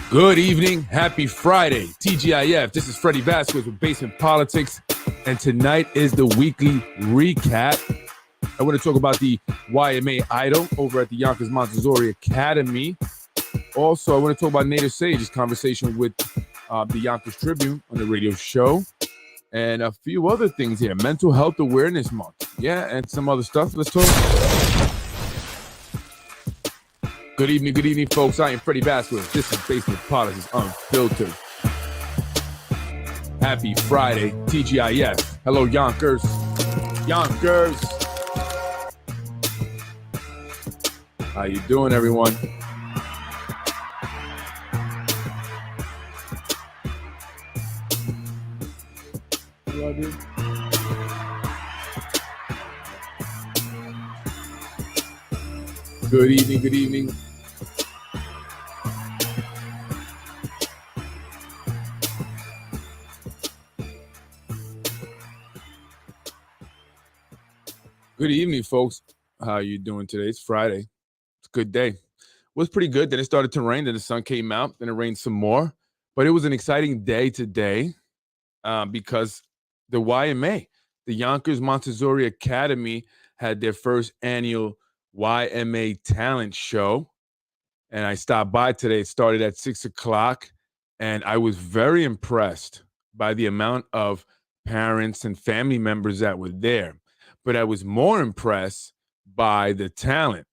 Good evening. Happy Friday. TGIF. This is Freddy Vazquez with Basement Politics. And tonight is the weekly recap. I want to talk about the YMA Idol over at the Yonkers Montessori Academy. Also, I want to talk about Native Sage's conversation with the Yonkers Tribune on the radio show. And a few other things here. Mental Health Awareness Month. Yeah, and some other stuff. Let's talk. Good evening, folks. I am Freddy Vazquez. This is Basement Politics Unfiltered. Happy Friday, TGIF. Hello, Yonkers. Yonkers. How you doing, everyone? Good evening. Good evening, folks. How you doing today? It's Friday. It's a good day. It was pretty good. Then it started to rain. Then the sun came out. Then it rained some more. But it was an exciting day today because the YMA, the Yonkers Montessori Academy, had their first annual YMA talent show. And I stopped by today. It started at 6 o'clock. And I was very impressed by the amount of parents and family members that were there. But I was more impressed by the talent.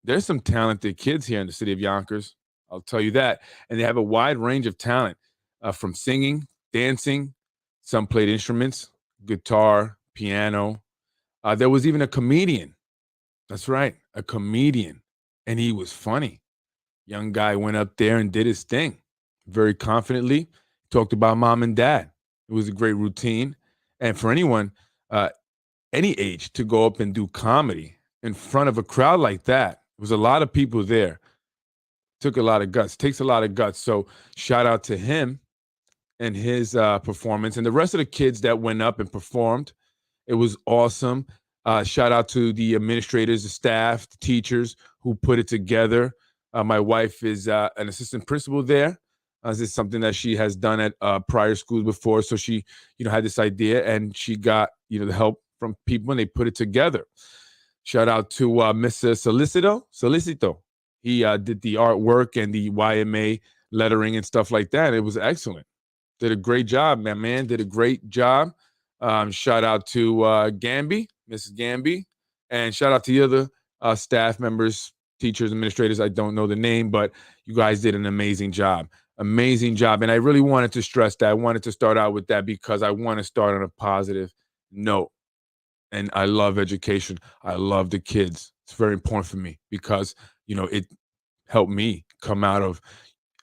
There's some talented kids here in the city of Yonkers. I'll tell you that. And they have a wide range of talent from singing, dancing. Some played instruments, guitar, piano. There was even a comedian. That's right, a comedian. And he was funny. Young guy went up there and did his thing very confidently. Talked about mom and dad. It was a great routine. And for anyone, any age, to go up and do comedy in front of a crowd like that, there was a lot of people there. Took a lot of guts, takes a lot of guts. So shout out to him and his performance. And the rest of the kids that went up and performed, it was awesome. Shout out to the administrators, the staff, the teachers who put it together. My wife is an assistant principal there. This is something that she has done at prior schools before. So she, had this idea and she got, the help from people and they put it together. Shout out to Mr. Solicito. He did the artwork and the YMA lettering and stuff like that. It was excellent. Did a great job, man. Did a great job. Shout out to Gamby, Mrs. Gamby, and shout out to the other staff members, teachers, administrators. I don't know the name, but you guys did an amazing job. Amazing job. And I really wanted to stress that. I wanted to start out with that because I want to start on a positive note. And I love education. I love the kids. It's very important for me because, it helped me come out of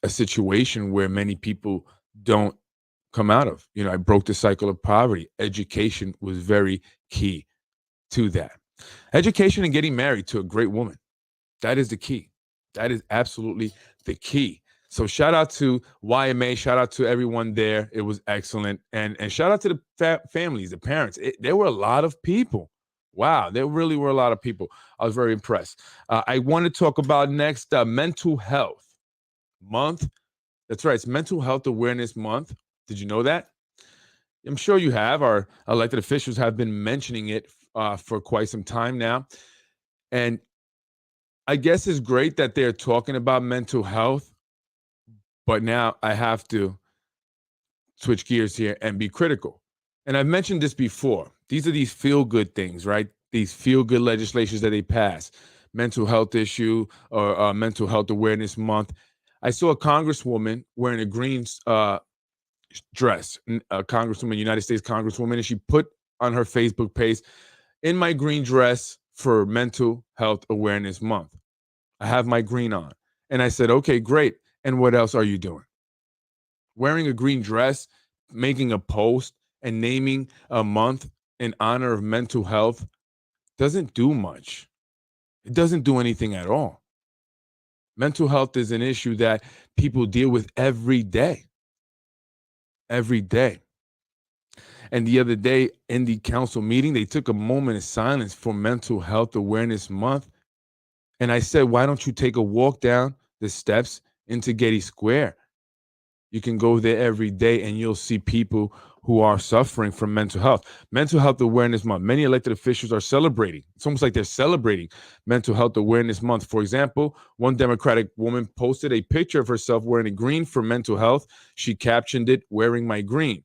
a situation where many people don't come out of. I broke the cycle of poverty. Education was very key to that. Education and getting married to a great woman. That is the key. That is absolutely the key. So shout out to YMA. Shout out to everyone there. It was excellent. And shout out to the families, the parents. There were a lot of people. Wow, there really were a lot of people. I was very impressed. I want to talk about next Mental Health Month. That's right. It's Mental Health Awareness Month. Did you know that? I'm sure you have. Our elected officials have been mentioning it for quite some time now. And I guess it's great that they're talking about mental health. But now I have to switch gears here and be critical. And I've mentioned this before. These are these feel-good things, right? These feel-good legislations that they pass. Mental health issue or Mental Health Awareness Month. I saw a congresswoman wearing a green dress, a congresswoman, United States congresswoman, and she put on her Facebook page, "In my green dress for Mental Health Awareness Month. I have my green on." And I said, okay, great. And what else are you doing? Wearing a green dress, making a post, and naming a month in honor of mental health doesn't do much. It doesn't do anything at all. Mental health is an issue that people deal with every day. Every day. And the other day in the council meeting, they took a moment of silence for Mental Health Awareness Month. And I said, why don't you take a walk down the steps into Getty Square You can go there every day and you'll see people who are suffering from mental health. Mental Health Awareness Month. Many elected officials are celebrating. It's almost like they're celebrating Mental Health Awareness Month. For example, one Democratic woman posted a picture of herself wearing a green for mental health. She captioned it, "Wearing my green."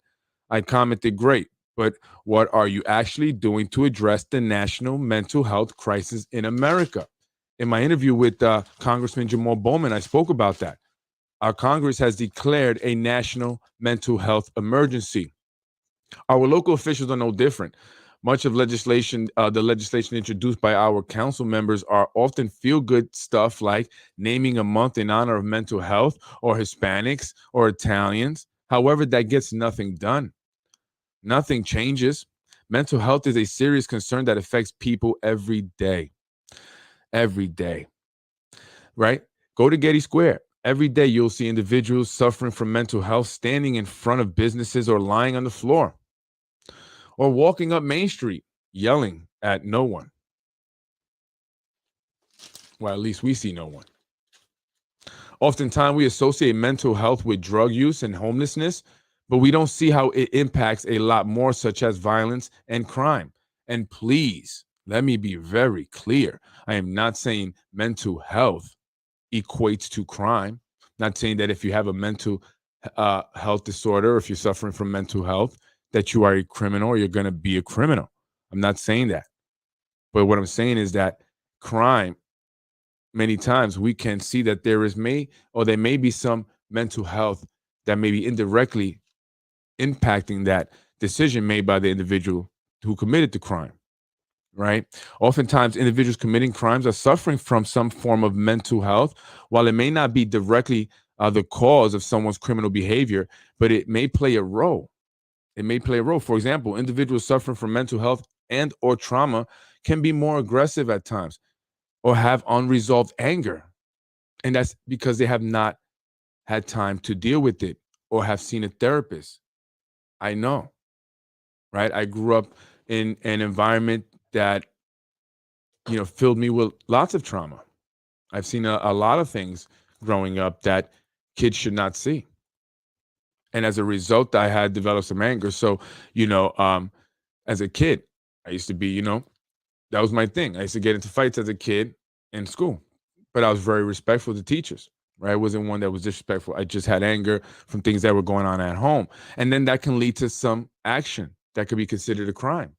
I commented, "Great, but what are you actually doing to address the national mental health crisis in America?" In my interview with Congressman Jamal Bowman, I spoke about that. Our Congress has declared a national mental health emergency. Our local officials are no different. Much of the legislation introduced by our council members are often feel-good stuff like naming a month in honor of mental health or Hispanics or Italians. However, that gets nothing done. Nothing changes. Mental health is a serious concern that affects people every day. Every day, right? Go to Getty Square. Every day you'll see individuals suffering from mental health standing in front of businesses or lying on the floor or walking up Main Street yelling at no one. Well, at least we see no one. Oftentimes we associate mental health with drug use and homelessness, but we don't see how it impacts a lot more, such as violence and crime. And please, let me be very clear. I am not saying mental health equates to crime. Not saying that if you have a mental health disorder, or if you're suffering from mental health, that you are a criminal or you're going to be a criminal. I'm not saying that. But what I'm saying is that crime, many times we can see that there may be some mental health that may be indirectly impacting that decision made by the individual who committed the crime, right? Oftentimes, individuals committing crimes are suffering from some form of mental health. While it may not be directly the cause of someone's criminal behavior, but it may play a role. It may play a role. For example, individuals suffering from mental health and or trauma can be more aggressive at times or have unresolved anger. And that's because they have not had time to deal with it or have seen a therapist. I know, right? I grew up in an environment that, filled me with lots of trauma. I've seen a lot of things growing up that kids should not see. And as a result, I had developed some anger. So, as a kid, I used to be, that was my thing. I used to get into fights as a kid in school, but I was very respectful to teachers, right? I wasn't one that was disrespectful. I just had anger from things that were going on at home. And then that can lead to some action that could be considered a crime.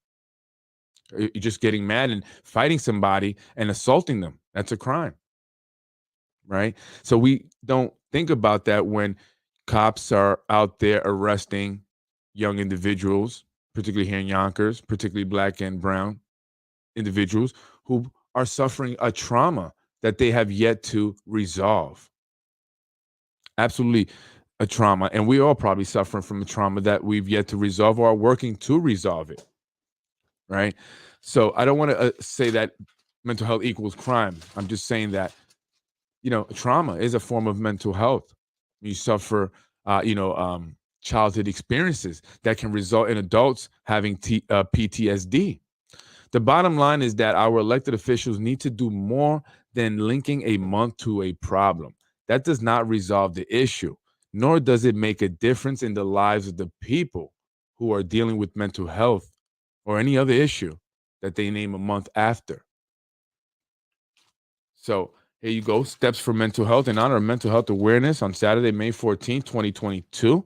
You're just getting mad and fighting somebody and assaulting them. That's a crime, right? So we don't think about that when cops are out there arresting young individuals, particularly here in Yonkers, particularly Black and brown individuals who are suffering a trauma that they have yet to resolve. Absolutely a trauma. And we all probably suffering from a trauma that we've yet to resolve or are working to resolve it. Right. So I don't want to say that mental health equals crime. I'm just saying that, trauma is a form of mental health. You suffer, childhood experiences that can result in adults having PTSD. The bottom line is that our elected officials need to do more than linking a month to a problem. That does not resolve the issue, nor does it make a difference in the lives of the people who are dealing with mental health or any other issue that they name a month after. So here you go. Steps for mental health in honor of mental health awareness on Saturday, May 14th, 2022.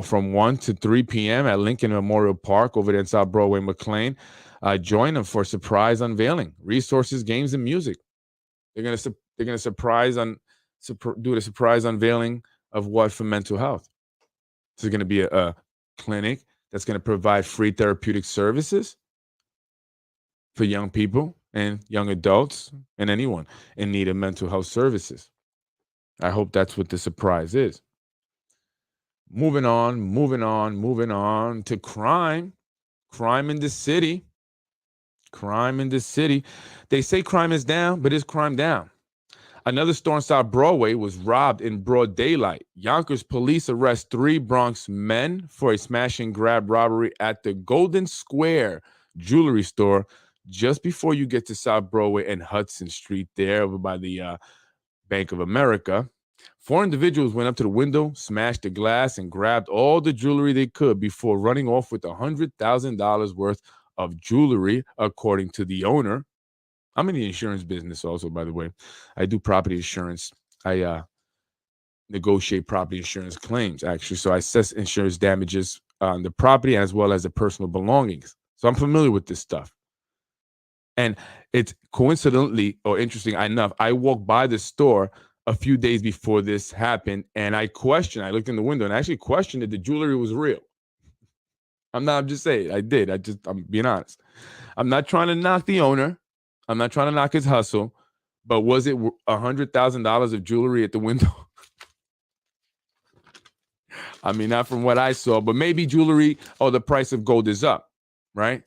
From 1 to 3 p.m. at Lincoln Memorial Park over there in South Broadway, McLean. Join them for surprise unveiling, resources, games, and music. They're gonna do the surprise unveiling of what for mental health. This is gonna be a clinic that's gonna provide free therapeutic services for young people and young adults and anyone in need of mental health services. I hope that's what the surprise is. Moving on to crime. Crime in the city. Crime in the city. They say crime is down, but is crime down? Another store on South Broadway was robbed in broad daylight. Yonkers police arrest 3 Bronx men for a smash and grab robbery at the Golden Square jewelry store just before you get to South Broadway and Hudson Street there over by the Bank of America. 4 individuals went up to the window, smashed the glass, and grabbed all the jewelry they could before running off with $100,000 worth of jewelry, according to the owner. I'm in the insurance business also, by the way. I do property insurance. I negotiate property insurance claims, actually. So I assess insurance damages on the property as well as the personal belongings. So I'm familiar with this stuff. And it's coincidentally or interesting enough, I walked by the store a few days before this happened, and I looked in the window and I actually questioned if the jewelry was real. I'm just saying, I'm being honest. I'm not trying to knock the owner. I'm not trying to knock his hustle, but was it $100,000 of jewelry at the window? I mean, not from what I saw, but maybe jewelry or the price of gold is up, right?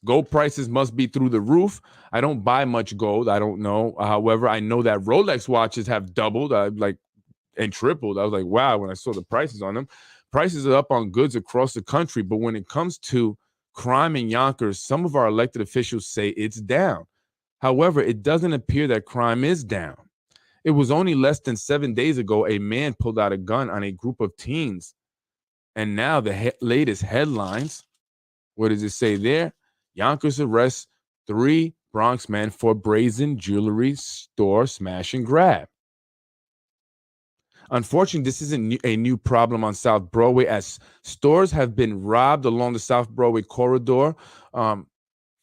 Gold prices must be through the roof. I don't buy much gold. I don't know. However, I know that Rolex watches have doubled, and tripled. I was like, wow, when I saw the prices on them. Prices are up on goods across the country, but when it comes to crime in Yonkers, some of our elected officials say it's down. However, it doesn't appear that crime is down. It was only less than 7 days ago a man pulled out a gun on a group of teens. And now the latest headlines, what does it say there? Yonkers arrests 3 Bronx men for brazen jewelry store smash and grab. Unfortunately, this isn't a new problem on South Broadway, as stores have been robbed along the South Broadway corridor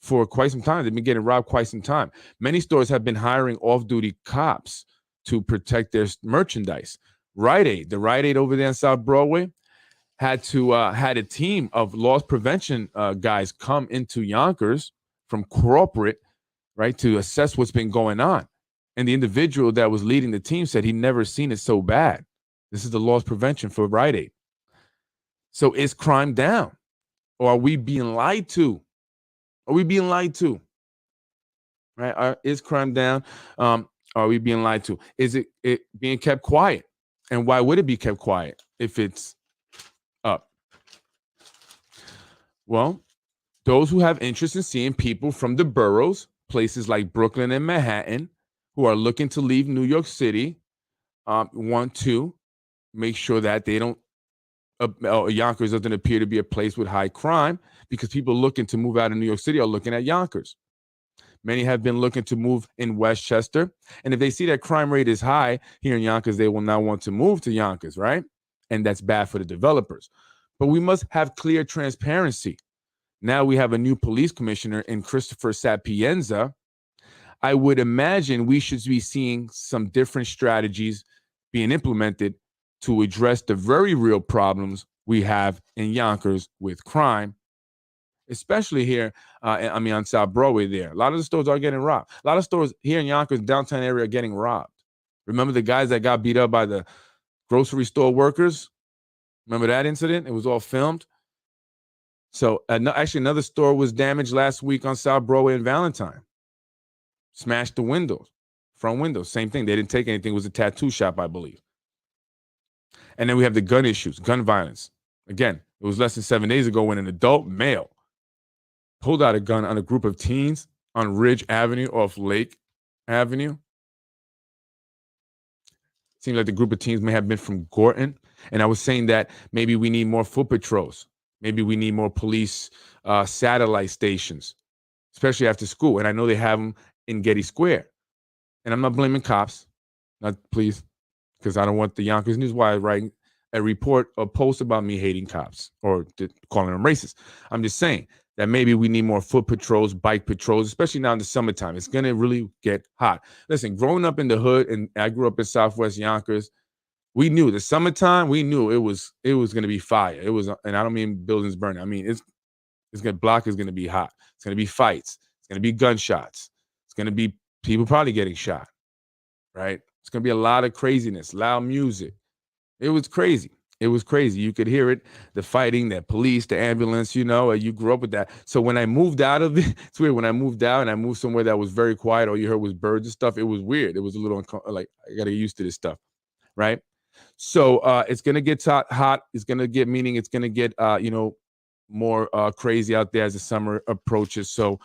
for quite some time. They've been getting robbed quite some time. Many stores have been hiring off-duty cops to protect their merchandise. The Rite Aid over there on South Broadway had a team of loss prevention guys come into Yonkers from corporate, right, to assess what's been going on. And the individual that was leading the team said he'd never seen it so bad. This is the loss prevention for Rite Aid. So is crime down? Or are we being lied to? Right? Is crime down? Are we being lied to? Is it being kept quiet? And why would it be kept quiet if it's up? Well, those who have interest in seeing people from the boroughs, places like Brooklyn and Manhattan, who are looking to leave New York City, want to make sure that they don't, Yonkers doesn't appear to be a place with high crime, because people looking to move out of New York City are looking at Yonkers. Many have been looking to move in Westchester. And if they see that crime rate is high here in Yonkers, they will now want to move to Yonkers, right? And that's bad for the developers. But we must have clear transparency. Now we have a new police commissioner in Christopher Sapienza. I would imagine we should be seeing some different strategies being implemented to address the very real problems we have in Yonkers with crime, especially here, on South Broadway there. A lot of the stores are getting robbed. A lot of stores here in Yonkers, downtown area, are getting robbed. Remember the guys that got beat up by the grocery store workers? Remember that incident? It was all filmed. So actually another store was damaged last week on South Broadway and Valentine. Smashed the windows, front windows, same thing. They didn't take anything. It was a tattoo shop, I believe. And then we have the gun issues, gun violence. Again, it was less than 7 days ago when an adult male pulled out a gun on a group of teens on Ridge Avenue off Lake Avenue. Seems like the group of teens may have been from Gorton. And I was saying that maybe we need more foot patrols. Maybe we need more police satellite stations, especially after school. And I know they have them in Getty Square. And I'm not blaming cops, please, because I don't want the Yonkers News Wire writing a report or post about me hating cops or calling them racist. I'm just saying that maybe we need more foot patrols, bike patrols, especially now in the summertime. It's going to really get hot. Listen, growing up in the hood, and I grew up in Southwest Yonkers, we knew the summertime, we knew it was going to be fire. It was, and I don't mean buildings burning. I mean, block is going to be hot. It's going to be fights. It's going to be gunshots. It's going to be people probably getting shot, right? It's going to be a lot of craziness, loud music. It was crazy. You could hear it, the fighting, the police, the ambulance, you grew up with that. So when I moved out of it, it's weird. When I moved out and I moved somewhere that was very quiet, all you heard was birds and stuff, it was weird. It was a little like, I got to get used to this stuff, right? So it's going to get hot. It's going to get, meaning it's going to get, more crazy out there as the summer approaches. So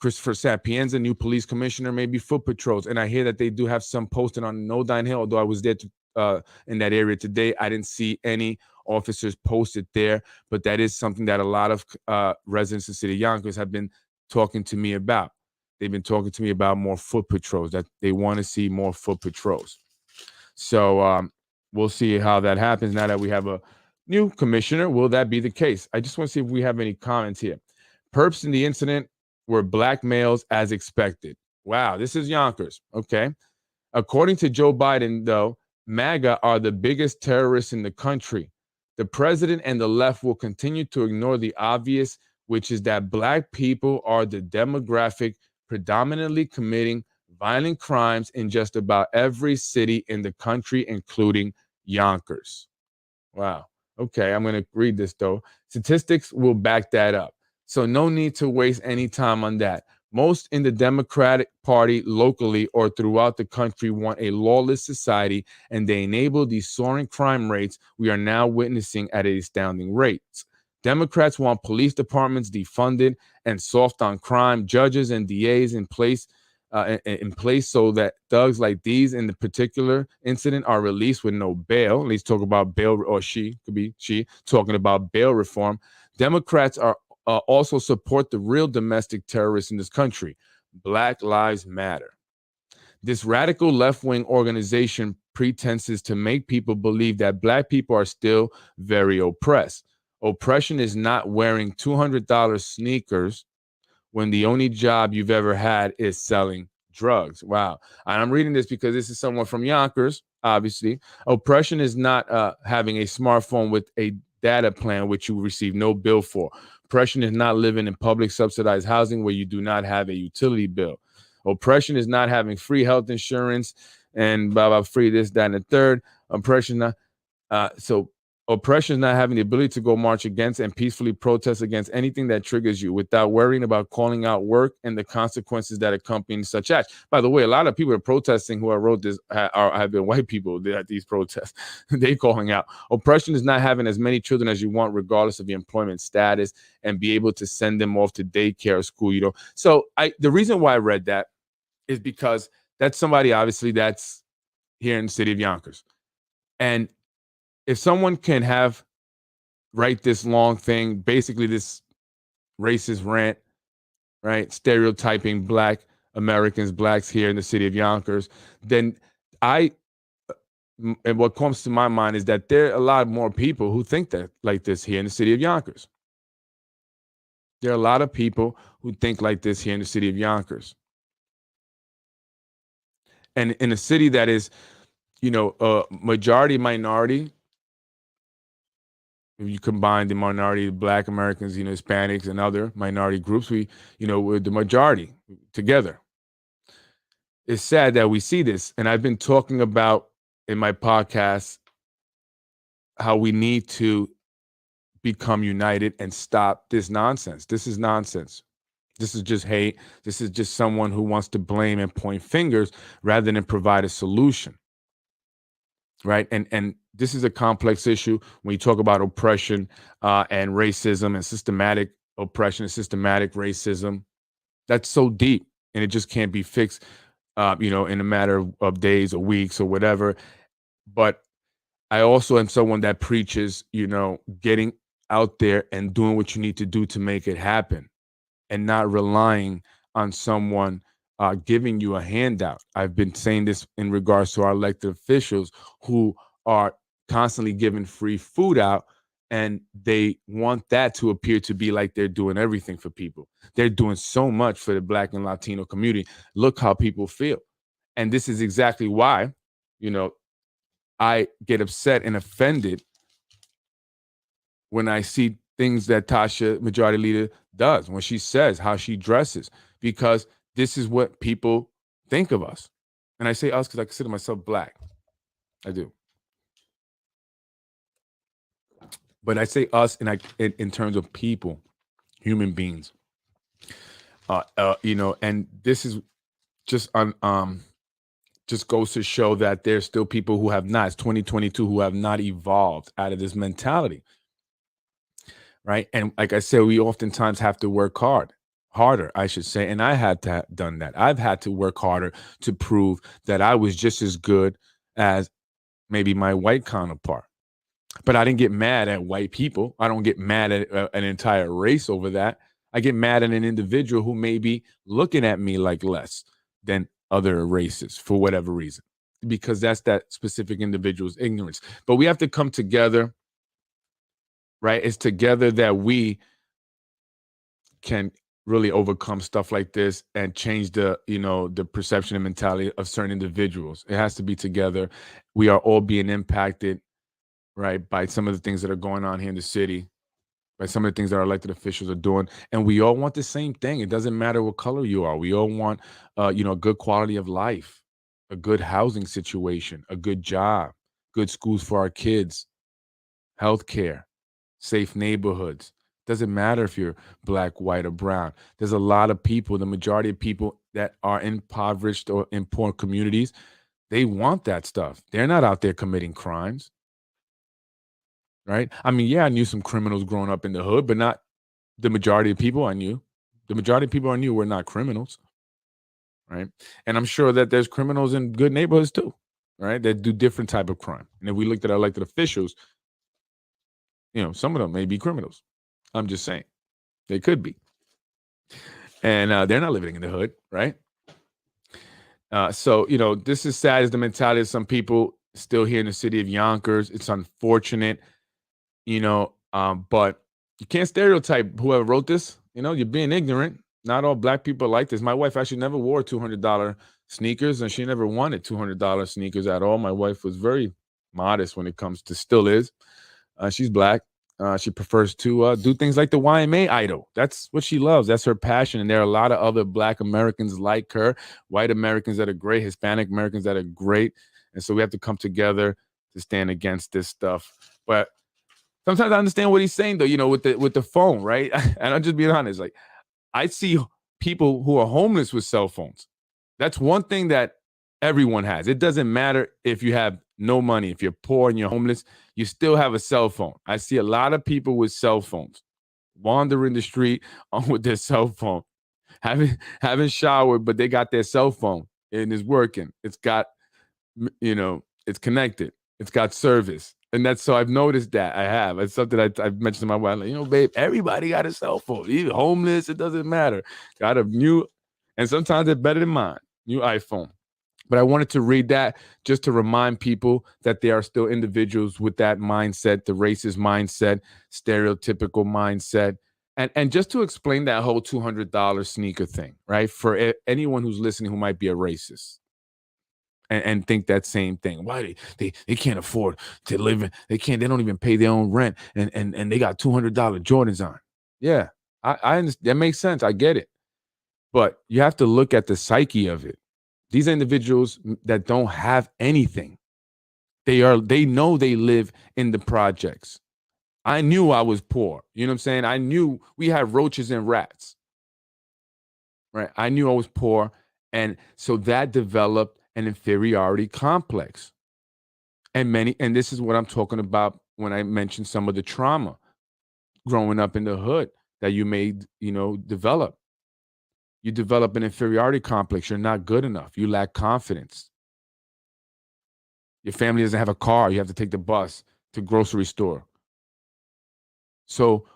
Christopher Sapienza, new police commissioner, maybe foot patrols. And I hear that they do have some posted on No Dine Hill, although I was there in that area today. I didn't see any officers posted there, but that is something that a lot of residents of the city of Yonkers have been talking to me about. They've been talking to me about more foot patrols, that they want to see more foot patrols. So we'll see how that happens now that we have a new commissioner. Will that be the case? I just want to see if we have any comments here. Perps in the incident were black males as expected. Wow, this is Yonkers. Okay. According to Joe Biden, though, MAGA are the biggest terrorists in the country. The president and the left will continue to ignore the obvious, which is that black people are the demographic predominantly committing violent crimes in just about every city in the country, including Yonkers. Wow. Okay, I'm going to read this, though. Statistics will back that up. So no need to waste any time on that. Most in the Democratic Party locally or throughout the country want a lawless society, and they enable these soaring crime rates we are now witnessing at astounding rates. Democrats want police departments defunded and soft on crime, judges and DAs in place so that thugs like these in the particular incident are released with no bail. Let's talk about bail, or she could be she talking about bail reform. Democrats are also support the real domestic terrorists in this country. Black Lives Matter. This radical left-wing organization pretenses to make people believe that black people are still very oppressed. Oppression is not wearing $200 sneakers when the only job you've ever had is selling drugs. Wow. And I'm reading this because this is someone from Yonkers, obviously. Oppression is not having a smartphone with a data plan which you receive no bill for. Oppression is not living in public subsidized housing where you do not have a utility bill. Oppression is not having free health insurance and blah, blah, free this, that, and the third. Oppression is not having the ability to go march against and peacefully protest against anything that triggers you without worrying about calling out work and the consequences that accompany such acts. By the way, a lot of people are protesting who I wrote this have been white people at these protests. They calling out. Oppression is not having as many children as you want, regardless of your employment status, and be able to send them off to daycare or school. You know, so the reason why I read that is because that's somebody obviously that's here in the city of Yonkers, and if someone can write this long thing, basically this racist rant, right, stereotyping black Americans, blacks here in the city of Yonkers, then and what comes to my mind is that there are a lot more people who think that like this here in the city of Yonkers. There are a lot of people who think like this here in the city of Yonkers. And in a city that is, majority minority, if you combine the minority, black Americans, Hispanics and other minority groups, we're the majority together. It's sad that we see this. And I've been talking about in my podcast how we need to become united and stop this nonsense. This is nonsense. This is just hate. This is just someone who wants to blame and point fingers rather than provide a solution. Right. And this is a complex issue when you talk about oppression and racism and systematic oppression and systematic racism. That's so deep and it just can't be fixed, in a matter of days or weeks or whatever. But I also am someone that preaches, getting out there and doing what you need to do to make it happen and not relying on someone giving you a handout. I've been saying this in regards to our elected officials who are constantly giving free food out, and they want that to appear to be like they're doing everything for people. They're doing so much for the Black and Latino community. Look how people feel. And this is exactly why, I get upset and offended when I see things that Tasha, Majority Leader, does, when she says how she dresses, because this is what people think of us. And I say us because I consider myself black. I do. But I say us in terms of people, human beings. And this is just just goes to show that there's still people who have not, it's 2022, who have not evolved out of this mentality. Right. And like I said, we oftentimes have to work harder, I should say. And I had to have done that. I've had to work harder to prove that I was just as good as maybe my white counterpart. But I didn't get mad at white people. I don't get mad at an entire race over that. I get mad at an individual who may be looking at me like less than other races for whatever reason, because that's that specific individual's ignorance. But we have to come together, right? It's together that we can really overcome stuff like this and change the perception and mentality of certain individuals. It has to be together. We are all being impacted, right, by some of the things that are going on here in the city, by some of the things that our elected officials are doing. And we all want the same thing. It doesn't matter what color you are. We all want, a good quality of life, a good housing situation, a good job, good schools for our kids, healthcare, safe neighborhoods. Doesn't matter if you're black, white, or brown. There's a lot of people, the majority of people that are impoverished or in poor communities, they want that stuff. They're not out there committing crimes. Right? I mean, yeah, I knew some criminals growing up in the hood, but not the majority of people I knew. The majority of people I knew were not criminals, right? And I'm sure that there's criminals in good neighborhoods too, right? That do different type of crime. And if we looked at our elected officials, some of them may be criminals. I'm just saying they could be, and they're not living in the hood, right? So this is sad. Is the mentality of some people still here in the city of Yonkers. It's unfortunate. But you can't stereotype whoever wrote this. You're being ignorant. Not all black people are like this. My wife actually never wore $200 sneakers, and she never wanted $200 sneakers at all. My wife was very modest when it comes to, still is. She's black. She prefers to do things like the YMA idol. That's what she loves. That's her passion. And there are a lot of other black Americans like her, white Americans that are great, Hispanic Americans that are great. And so we have to come together to stand against this stuff. But sometimes I understand what he's saying, though, with the phone, right? And I'm just being honest. Like, I see people who are homeless with cell phones. That's one thing that everyone has. It doesn't matter if you have no money. If you're poor and you're homeless, you still have a cell phone. I see a lot of people with cell phones wandering the street with their cell phone, haven't showered, but they got their cell phone and it's working. It's got, it's connected. It's got service. And that's, so I've noticed that. It's something I've mentioned to my wife, like, babe, everybody got a cell phone. Even homeless, it doesn't matter. Got a new, and sometimes it's better than mine, new iPhone. But I wanted to read that just to remind people that there are still individuals with that mindset, the racist mindset, stereotypical mindset. And just to explain that whole $200 sneaker thing, right? For anyone who's listening who might be a racist. And think that same thing. Why they can't afford to live in, they don't even pay their own rent, and they got $200 Jordans on. Yeah, I understand. That makes sense. I get it. But you have to look at the psyche of it. These individuals that don't have anything, they know they live in the projects. I knew I was poor. You know what I'm saying? I knew we had roaches and rats. Right? I knew I was poor. And so that developed an inferiority complex. And this is what I'm talking about when I mentioned some of the trauma growing up in the hood that you may, develop. You develop an inferiority complex. You're not good enough. You lack confidence. Your family doesn't have a car. You have to take the bus to grocery store. So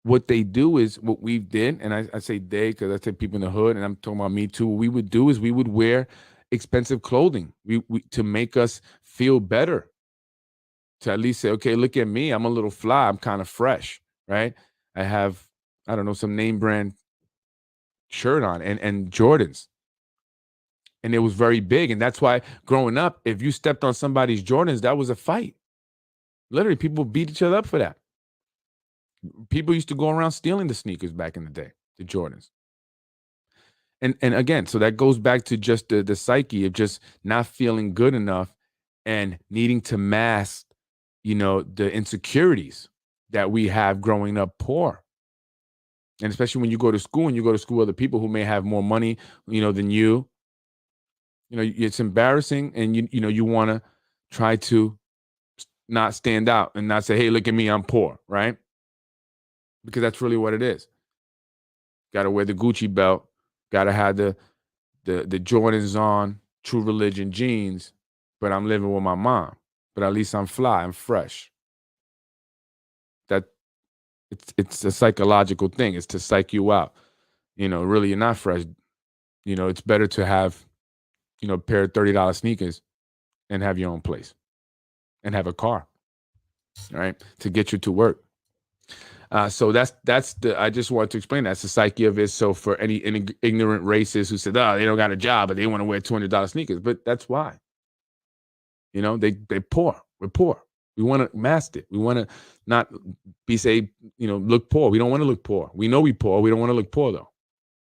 what they do is, what we did, and I say they because I say people in the hood, and I'm talking about me too. What we would do is we would wear expensive clothing we to make us feel better, to at least say, okay, look at me, I'm a little fly, I'm kind of fresh, right? I have, I don't know, some name brand shirt on and Jordans, and it was very big. And that's why growing up, if you stepped on somebody's Jordans, that was a fight. Literally, people beat each other up for that. People used to go around stealing the sneakers back in the day, the Jordans. And again, so that goes back to just the psyche of just not feeling good enough and needing to mask, the insecurities that we have growing up poor. And especially when you go to school and you go to school with other people who may have more money, than you. It's embarrassing, and you want to try to not stand out and not say, hey, look at me, I'm poor, right? Because that's really what it is. Got to wear the Gucci belt, got to have the Jordans on, True Religion jeans, but I'm living with my mom. but at least I'm fly, I'm fresh. That it's a psychological thing. It's to psych you out. Really, you're not fresh. It's better to have, a pair of $30 sneakers and have your own place and have a car, right? To get you to work. So that's the. I just wanted to explain that's the psyche of it. So for any ignorant racists who said, "Oh, they don't got a job, but they want to wear $200 sneakers," but that's why. They poor. We're poor. We want to mask it. We want to not look poor. We don't want to look poor. We know we poor. We don't want to look poor though,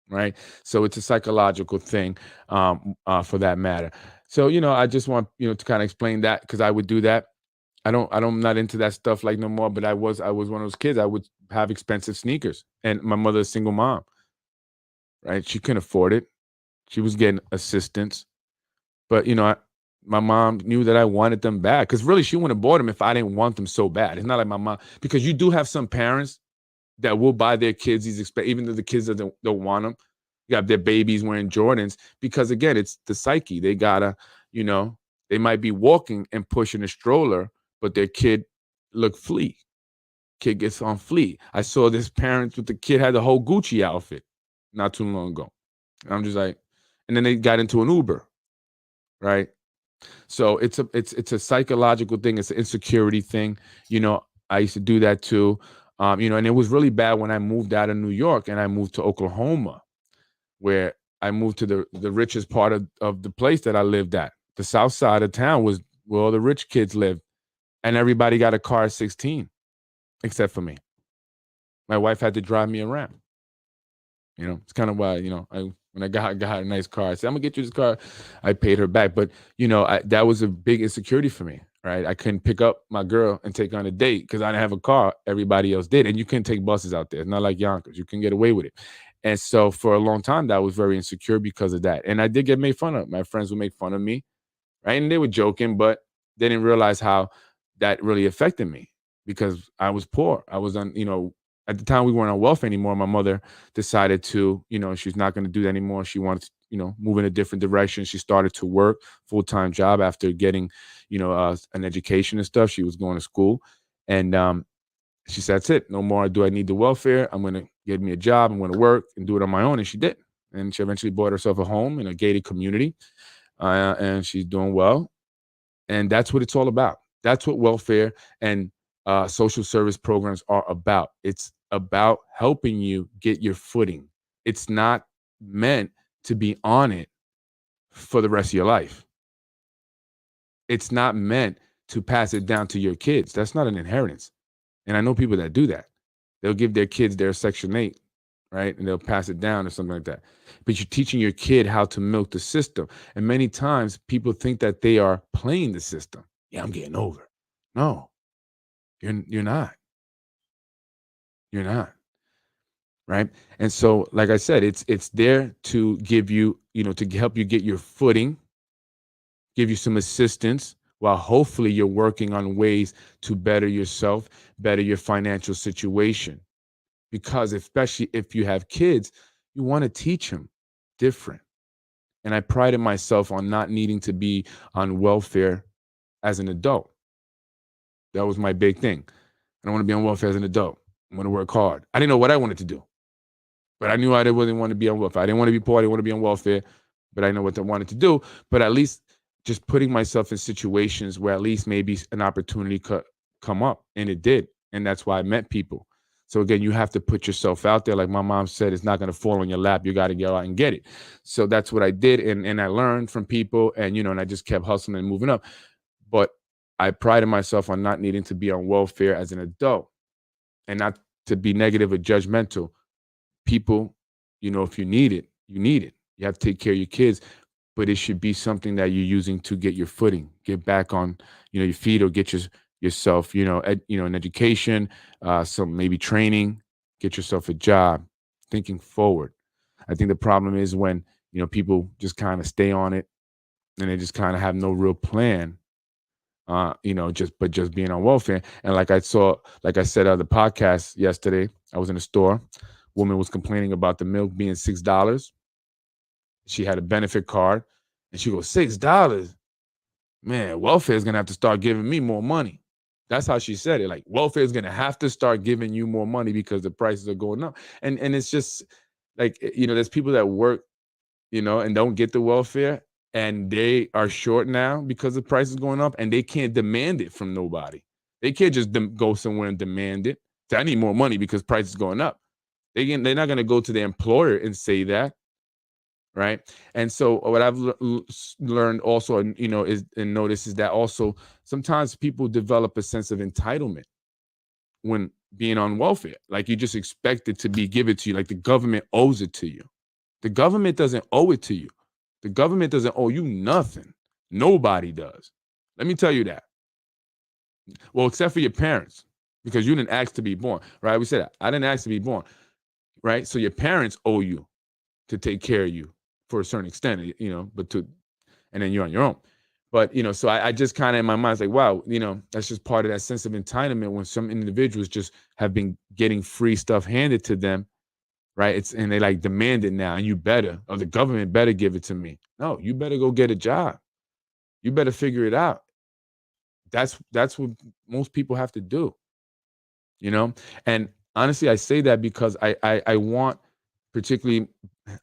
right? So it's a psychological thing, for that matter. So I just want to kind of explain that because I would do that. I'm not into that stuff like no more, but I was one of those kids. I would have expensive sneakers, and my mother's a single mom, right? She couldn't afford it. She was getting assistance, but my mom knew that I wanted them bad because really she wouldn't have bought them if I didn't want them so bad. It's not like my mom, because you do have some parents that will buy their kids these even though the kids don't want them. You have their babies wearing Jordans because again, it's the psyche. They gotta, they might be walking and pushing a stroller, but their kid look flea. Kid gets on flea. I saw this parent with the kid had the whole Gucci outfit not too long ago. And I'm just like, and then they got into an Uber, right? So it's a psychological thing. It's an insecurity thing. I used to do that too. And it was really bad when I moved out of New York and I moved to Oklahoma, where I moved to the richest part of the place that I lived at. The south side of town was where all the rich kids lived. And everybody got a car at 16, except for me. My wife had to drive me around. It's kind of why, when I got a nice car, I said, I'm gonna get you this car. I paid her back. But, that was a big insecurity for me, right? I couldn't pick up my girl and take her on a date because I didn't have a car. Everybody else did. And you couldn't take buses out there. It's not like Yonkers. You can get away with it. And so for a long time, that was very insecure because of that. And I did get made fun of. My friends would make fun of me, right? And they were joking, but they didn't realize how that really affected me because I was poor. I was on, at the time we weren't on welfare anymore. My mother decided to, she's not going to do that anymore. She wanted to, move in a different direction. She started to work full-time job after getting, an education and stuff. She was going to school, and she said, "That's it. No more do I need the welfare. I'm going to get me a job. I'm going to work and do it on my own." And she did. And she eventually bought herself a home in a gated community, and she's doing well. And that's what it's all about. That's what welfare and social service programs are about. It's about helping you get your footing. It's not meant to be on it for the rest of your life. It's not meant to pass it down to your kids. That's not an inheritance. And I know people that do that. They'll give their kids their Section 8, right? And they'll pass it down or something like that. But you're teaching your kid how to milk the system. And many times people think that they are playing the system. Yeah, I'm getting over. No, you're not. You're not. Right. And so, like I said, it's there to give you, to help you get your footing, give you some assistance while hopefully you're working on ways to better yourself, better your financial situation. Because especially if you have kids, you want to teach them different. And I prided myself on not needing to be on welfare as an adult. That was my big thing. I don't want to be on welfare as an adult. I want to work hard. I didn't know what I wanted to do, but I knew I didn't want to be on welfare. I didn't want to be poor. I didn't want to be on welfare, but I know what I wanted to do. But at least just putting myself in situations where at least maybe an opportunity could come up, and it did. And that's why I met people. So again, you have to put yourself out there. Like my mom said, it's not going to fall on your lap. You got to go out and get it. So that's what I did. And I learned from people, and, and I just kept hustling and moving up. But I prided myself on not needing to be on welfare as an adult, and not to be negative or judgmental. People, if you need it, you need it. You have to take care of your kids, but it should be something that you're using to get your footing, get back on, your feet, or get yourself, an education, some maybe training, get yourself a job, thinking forward. I think the problem is when, people just kind of stay on it and they just kind of have no real plan, just being on welfare. And like I said on the podcast yesterday, I was in a store. Woman was complaining about the milk being $6. She had a benefit card, and she goes, $6. man, welfare is going to have to start giving me more money. That's how she said it. Like, welfare is going to have to start giving you more money because the prices are going up. And it's just like, there's people that work, and don't get the welfare, and they are short now because the price is going up, and they can't demand it from nobody. They can't just go somewhere and demand it. Say, I need more money because price is going up. They're not going to go to the employer and say that. Right. And so what I've learned also, is and notice is that also sometimes people develop a sense of entitlement when being on welfare. Like, you just expect it to be given to you, like the government owes it to you. The government doesn't owe it to you. The government doesn't owe you nothing. Nobody does. Let me tell you that. Well, except for your parents, because you didn't ask to be born, right? We said that. I didn't ask to be born, right? So your parents owe you to take care of you for a certain extent, and then you're on your own. But, so I just kind of in my mind, it's like, wow, that's just part of that sense of entitlement when some individuals just have been getting free stuff handed to them, right? And they like demand it now, and you better, or the government better give it to me. No, you better go get a job. You better figure it out. That's what most people have to do, And honestly, I say that because I want, particularly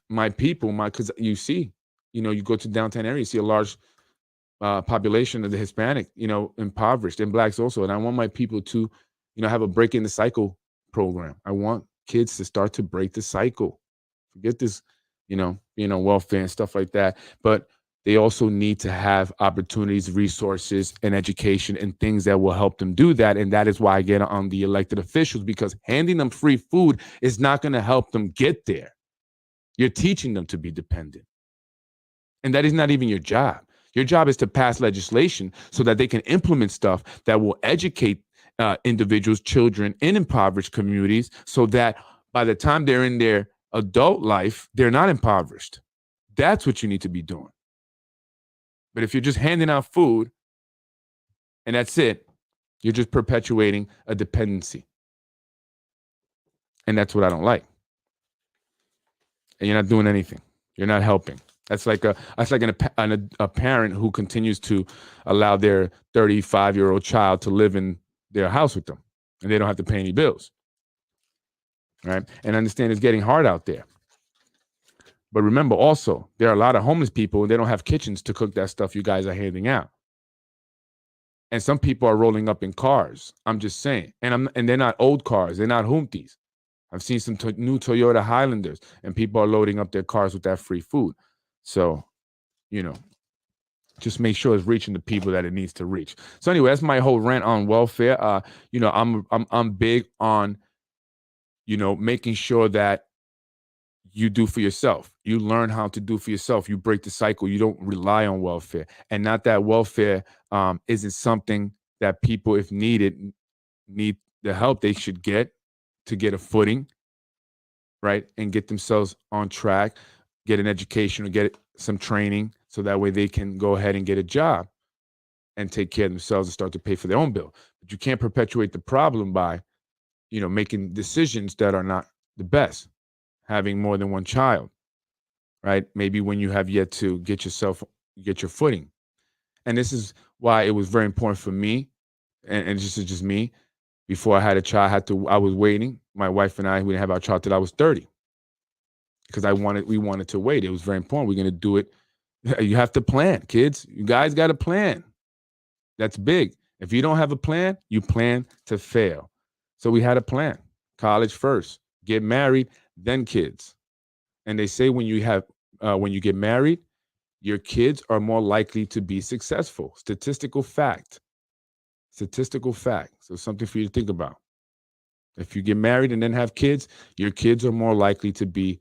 my people, because you see, you go to downtown area, you see a large population of the Hispanic, impoverished, and blacks also. And I want my people to, have a break in the cycle program. I want kids to start to break the cycle. Forget this, being on welfare and stuff like that. But they also need to have opportunities, resources, and education and things that will help them do that. And that is why I get on the elected officials, because handing them free food is not going to help them get there. You're teaching them to be dependent. And that is not even your job. Your job is to pass legislation so that they can implement stuff that will educate individuals, children in impoverished communities, so that by the time they're in their adult life, they're not impoverished. That's what you need to be doing. But if you're just handing out food and that's it, you're just perpetuating a dependency. And that's what I don't like. And you're not doing anything. You're not helping. That's like a parent who continues to allow their 35-year-old child to live in their house with them, and they don't have to pay any bills. Right? And understand it's getting hard out there. But remember also, there are a lot of homeless people, and they don't have kitchens to cook that stuff you guys are handing out. And some people are rolling up in cars. I'm just saying. And they're not old cars. They're not Humpties. I've seen some new Toyota Highlanders, and people are loading up their cars with that free food. So, just make sure it's reaching the people that it needs to reach. So anyway, that's my whole rant on welfare. I'm big on, making sure that you do for yourself. You learn how to do for yourself. You break the cycle. You don't rely on welfare. And not that welfare isn't something that people, if needed, need the help they should get to get a footing, right? And get themselves on track, get an education or get some training, so that way they can go ahead and get a job and take care of themselves and start to pay for their own bill. But you can't perpetuate the problem by, making decisions that are not the best. Having more than one child, right? Maybe when you have yet to get your footing. And this is why it was very important for me, and this is just me. Before I had a child, I was waiting. My wife and I, we didn't have our child till I was 30. Because we wanted to wait. It was very important. We're going to do it. You have to plan, kids. You guys got to plan. That's big. If you don't have a plan, you plan to fail. So we had a plan. College first, get married, then kids. And they say when you get married, your kids are more likely to be successful. Statistical fact. So something for you to think about. If you get married and then have kids, your kids are more likely to be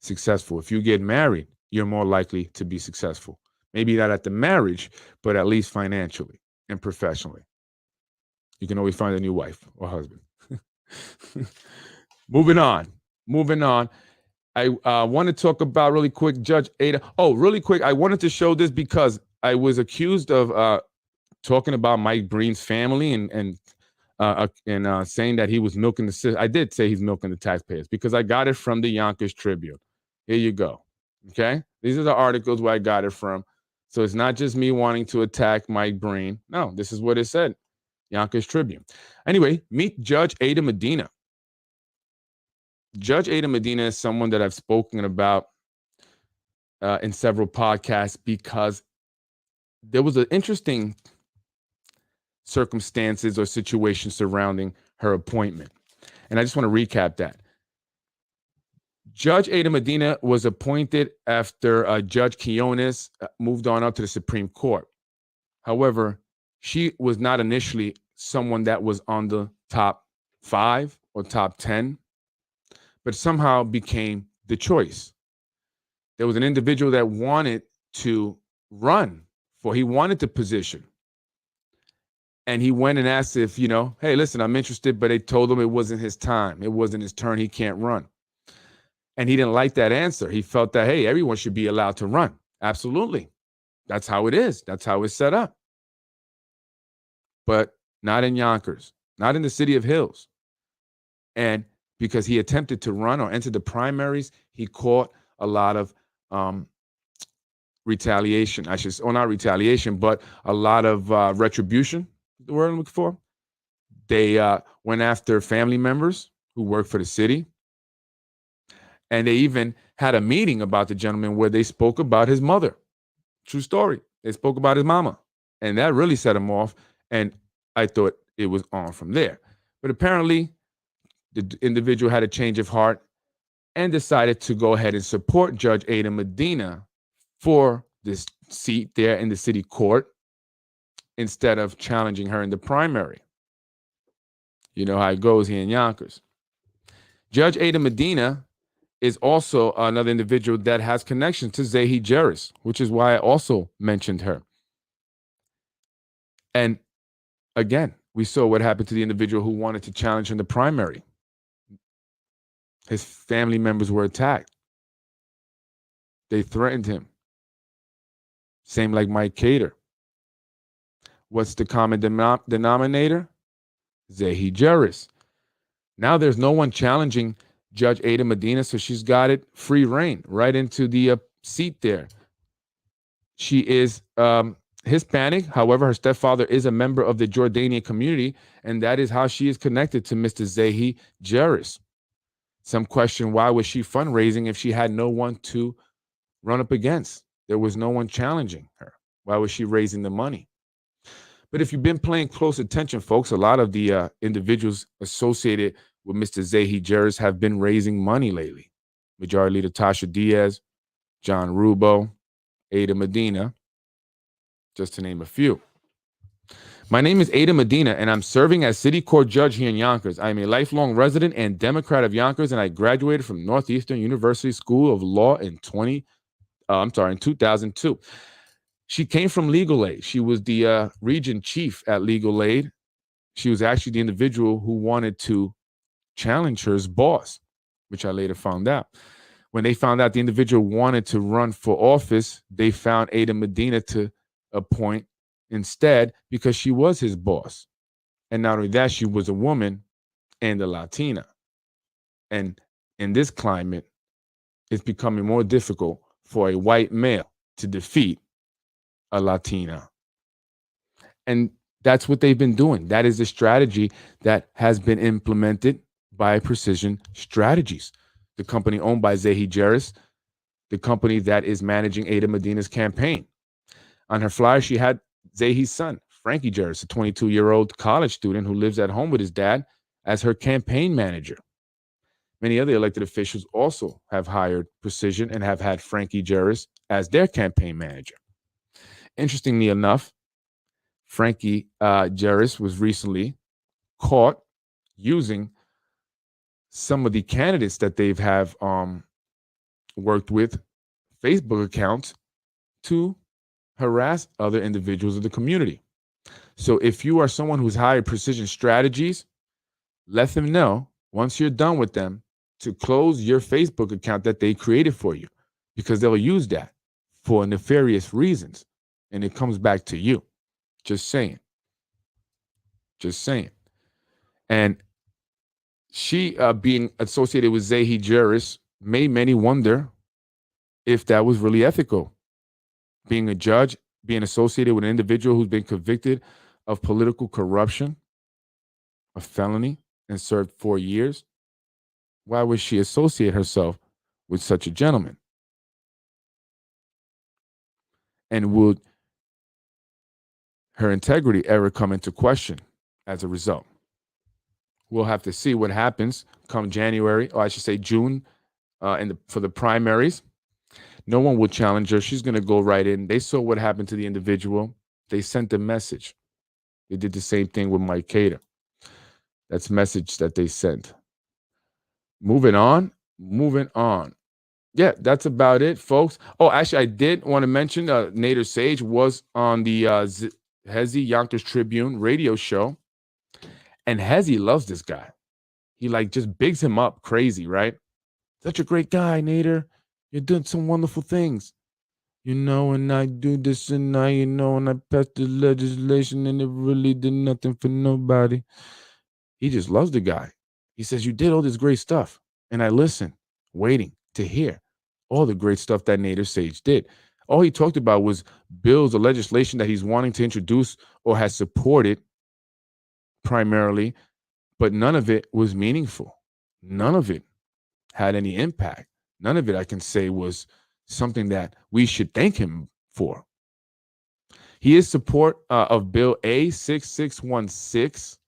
successful. If you get married, you're more likely to be successful. Maybe not at the marriage, but at least financially and professionally. You can always find a new wife or husband. Moving on. I want to talk about really quick Judge Ada. Oh, really quick. I wanted to show this because I was accused of talking about Mike Breen's family and saying that he was milking the system. I did say he's milking the taxpayers because I got it from the Yonkers Tribune. Here you go. Okay. These are the articles where I got it from. So it's not just me wanting to attack Mike Breen. No, this is what it said. Yonkers Tribune. Anyway, meet Judge Ada Medina. Judge Ada Medina is someone that I've spoken about in several podcasts because there was an interesting circumstances or situation surrounding her appointment. And I just want to recap that. Judge Ada Medina was appointed after Judge Quinones moved on up to the Supreme Court. However, she was not initially someone that was on the top 5 or top 10, but somehow became the choice. There was an individual that wanted to run he wanted the position. And he went and asked if, hey, listen, I'm interested, but they told him it wasn't his time. It wasn't his turn. He can't run. And he didn't like that answer. He felt that, hey, everyone should be allowed to run. Absolutely. That's how it is. That's how it's set up. But not in Yonkers, not in the city of Hills. And because he attempted to run or enter the primaries, he caught a lot of retaliation. Not retaliation, but a lot of retribution, the word I'm looking for. They went after family members who work for the city. And they even had a meeting about the gentleman where they spoke about his mother. True story. They spoke about his mama. And that really set him off. And I thought it was on from there. But apparently, the individual had a change of heart and decided to go ahead and support Judge Ada Medina for this seat there in the city court instead of challenging her in the primary. You know how it goes here in Yonkers. Judge Ada Medina is also another individual that has connections to Zahi Jeris, which is why I also mentioned her. And again, we saw what happened to the individual who wanted to challenge in the primary. His family members were attacked. They threatened him. Same like Mike Cater. What's the common denominator? Zahi Jeris. Now there's no one challenging Judge Ada Medina, so she's got it free reign right into the seat there. She is Hispanic. However, her stepfather is a member of the Jordanian community, and that is how she is connected to Mr. Zahi Jeris. Some question, why was she fundraising if she had no one to run up against? There was no one challenging her. Why was she raising the money? But if you've been paying close attention, folks, a lot of the individuals associated with Mr. Zahi Jeris have been raising money lately. Majority Leader Tasha Diaz, John Rubo, Ada Medina, just to name a few. My name is Ada Medina, and I'm serving as City Court Judge here in Yonkers. I am a lifelong resident and Democrat of Yonkers, and I graduated from Northeastern University School of Law in 2002. She came from Legal Aid. She was the region chief at Legal Aid. She was actually the individual who wanted to challenge her boss, which I later found out. When they found out the individual wanted to run for office, they found Ada Medina to appoint instead because she was his boss. And not only that, she was a woman and a Latina. And in this climate, it's becoming more difficult for a white male to defeat a Latina. And that's what they've been doing. That is the strategy that has been implemented by Precision Strategies, the company owned by Zahi Jeris, the company that is managing Ada Medina's campaign. On her flyer, she had Zahi's son, Frankie Jeris, a 22-year-old college student who lives at home with his dad, as her campaign manager. Many other elected officials also have hired Precision and have had Frankie Jeris as their campaign manager. Interestingly enough, Frankie Jeris was recently caught using some of the candidates that they've have worked with Facebook accounts to harass other individuals of the community. So if you are someone who's hired Precision Strategies, let them know once you're done with them to close your Facebook account that they created for you, because they'll use that for nefarious reasons. And it comes back to you. Just saying. Just saying. And she being associated with Zahi Jeris made many wonder if that was really ethical. Being a judge being associated with an individual who's been convicted of political corruption, a felony, and served 4 years? Why would she associate herself with such a gentleman? And would her integrity ever come into question as a result? We'll have to see what happens come January, or I should say June, for the primaries. No one will challenge her. She's going to go right in. They saw what happened to the individual. They sent a message. They did the same thing with Mike Cater. That's message that they sent. Moving on. Yeah, that's about it, folks. Oh, actually, I did want to mention Nader Sage was on the Hezi Yonkers Tribune radio show. And Hezi loves this guy. He just bigs him up crazy, right? Such a great guy, Nader. You're doing some wonderful things. And I do this and and I passed the legislation and it really did nothing for nobody. He just loves the guy. He says, you did all this great stuff. And I listen, waiting to hear all the great stuff that Nader Sage did. All he talked about was bills or legislation that he's wanting to introduce or has supported primarily, but none of it was meaningful. None of it had any impact. None of it, I can say, was something that we should thank him for. He is support of Bill A6616,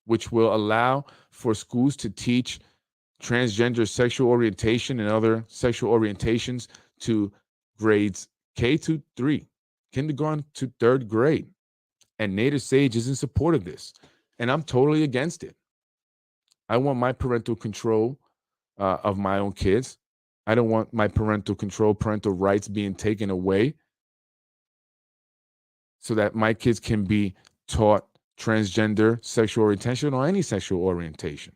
which will allow for schools to teach transgender sexual orientation and other sexual orientations to grades K to 3, kindergarten to 3rd grade. And Nader Sage is in support of this. And I'm totally against it. I want my parental control of my own kids. I don't want my parental rights being taken away so that my kids can be taught transgender sexual orientation or any sexual orientation.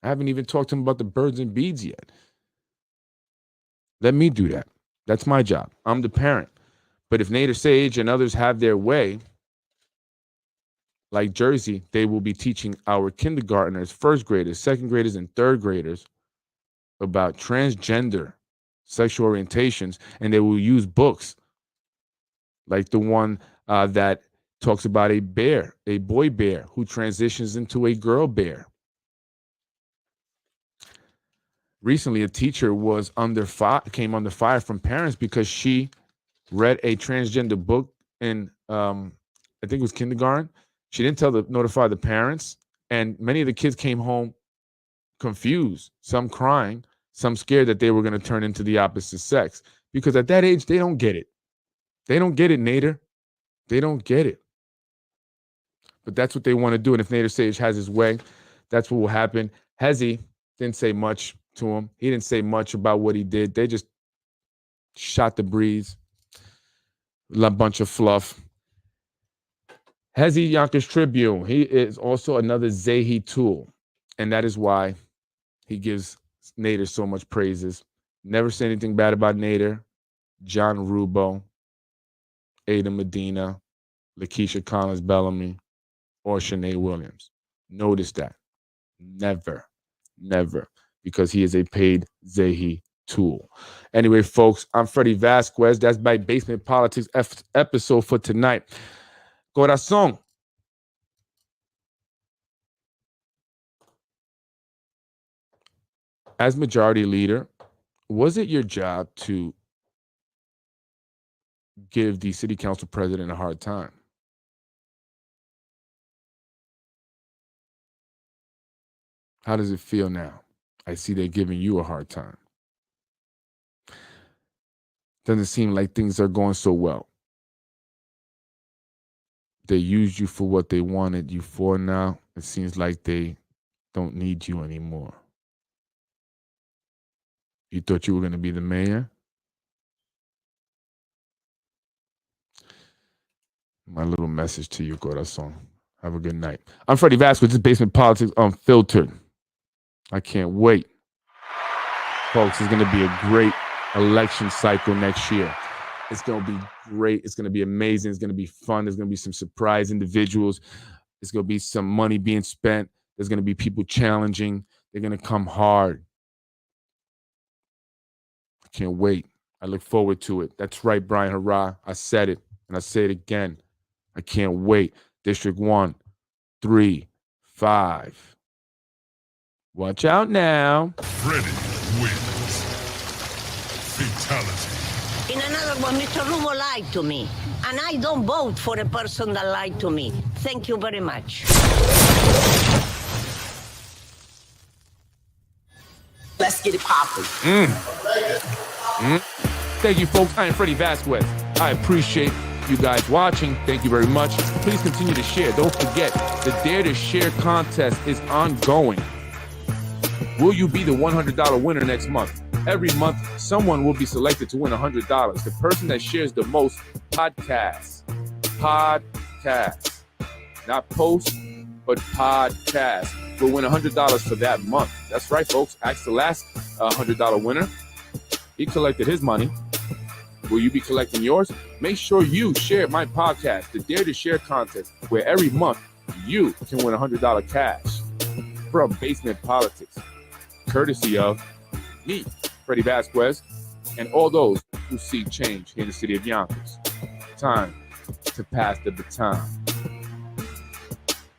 I haven't even talked to them about the birds and beads yet. Let me do that. That's my job. I'm the parent. But if Nader Sage and others have their way, like Jersey, they will be teaching our kindergartners, 1st graders, 2nd graders, and 3rd graders about transgender sexual orientations, and they will use books like the one that talks about a boy bear who transitions into a girl bear. Recently, a teacher came under fire from parents because she read a transgender book in, I think it was kindergarten. She didn't notify the parents, and many of the kids came home confused, some crying, some scared that they were going to turn into the opposite sex, because at that age, they don't get it. They don't get it, Nader. They don't get it. But that's what they want to do, and if Nader Sage has his way, that's what will happen. Hezi didn't say much to him. He didn't say much about what he did. They just shot the breeze. A bunch of fluff. Hezi Yonkers Tribune. He is also another Zehi tool. And that is why he gives Nader so much praises. Never say anything bad about Nader, John Rubo, Ada Medina, Lakeisha Collins Bellamy, or Shanae Williams. Notice that. Never, because he is a paid Zehi tool. Anyway, folks, I'm Freddy Vazquez. That's my Basement Politics episode for tonight. Corazon. As majority leader, was it your job to give the city council president a hard time? How does it feel now? I see they're giving you a hard time. Doesn't seem like things are going so well. They used you for what they wanted you for now. It seems like they don't need you anymore. You thought you were going to be the mayor? My little message to you, Corazon. Have a good night. I'm Freddy Vazquez. This is Basement Politics Unfiltered. I can't wait. Folks, it's going to be a great election cycle next year. It's going to be great. It's going to be amazing. It's going to be fun. There's going to be some surprise individuals. There's going to be some money being spent. There's going to be people challenging. They're going to come hard. I can't wait. I look forward to it. That's right, Brian Hurrah. I said it, and I say it again. I can't wait. District 1, 3, 5. Watch out now. Freddy wins. Fatality. In another one, Mr. Rubo lied to me. And I don't vote for a person that lied to me. Thank you very much. Let's get it popping. Thank you, folks. I am Freddy Vazquez. I appreciate you guys watching. Thank you very much. Please continue to share. Don't forget, the Dare to Share contest is ongoing. Will you be the $100 winner next month? Every month, someone will be selected to win $100. The person that shares the most podcasts, not posts, but podcasts, will win $100 for that month. That's right, folks. Ask the last $100 winner. He collected his money. Will you be collecting yours? Make sure you share my podcast, the Dare to Share contest, where every month you can win $100 cash from Basement Politics, courtesy of me, Freddy Vazquez, and all those who seek change here in the city of Yonkers. Time to pass the baton.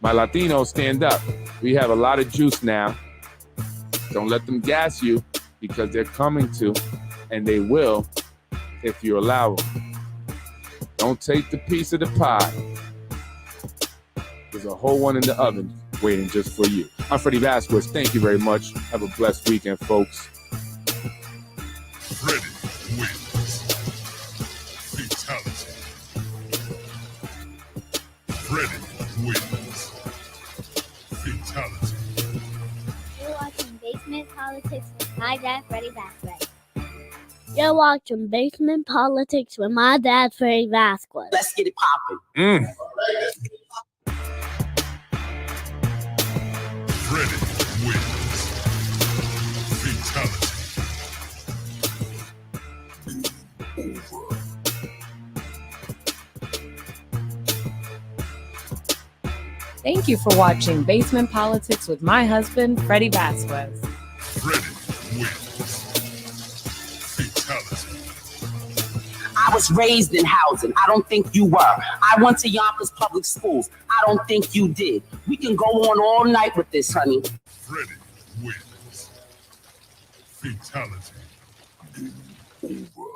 My Latinos, stand up. We have a lot of juice now. Don't let them gas you, because they're coming to, and they will if you allow them. Don't take the piece of the pie. There's a whole one in the oven waiting just for you. I'm Freddy Vazquez. Thank you very much. Have a blessed weekend, folks. Freddy wins. Fatality. Freddy wins. Fatality. You're watching Basement Politics with my dad, Freddy Vazquez. You're watching Basement Politics with my dad, Freddy Vazquez. Let's get it popping. Freddy wins. Fatality. Thank you for watching Basement Politics with my husband, Freddy Vazquez. Freddy wins. Fatality. I was raised in housing. I don't think you were. I went to Yonkers public schools. I don't think you did. We can go on all night with this, honey. Freddy wins. Fatality.